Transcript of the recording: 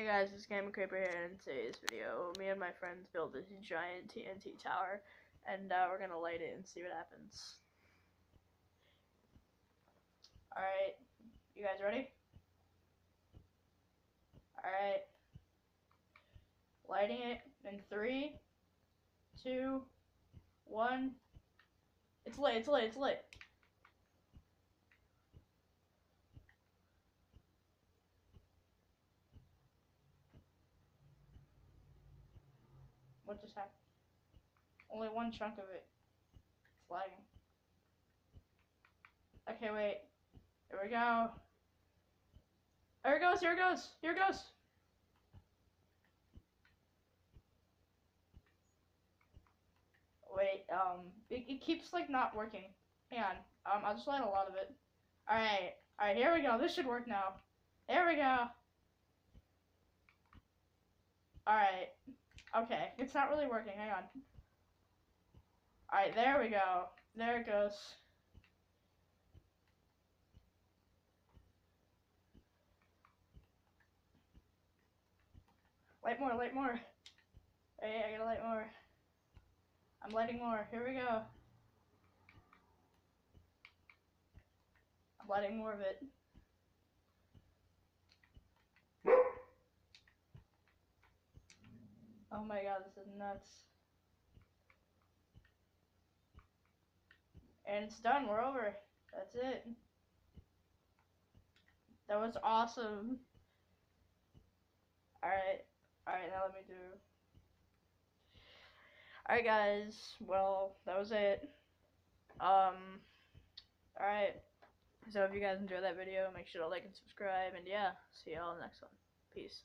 guys, it's Game Creeper here, and in today's video, me and my friends built this giant TNT tower, and we're gonna light it and see what happens. Alright, you guys ready? Alright, lighting it in 3, 2, 1. It's lit, it's lit, it's lit. What just happened? Only one chunk of it. It's lagging. Okay, wait. Here we go. Here it goes, here it goes, here it goes. Wait, it keeps like not working. Hang on. I'll just light a lot of it. Alright, here we go. This should work now. There we go. Alright. Okay, it's not really working. Hang on. Alright, there we go. There it goes. Light more, light more. Hey, I gotta light more. I'm lighting more. Here we go. I'm lighting more of it. Oh my god, this is nuts. And it's done. We're over. That's it. That was awesome. Alright, now let me do. Alright guys, well, that was it. Alright. So if you guys enjoyed that video, make sure to like and subscribe, and yeah, see y'all in the next one. Peace.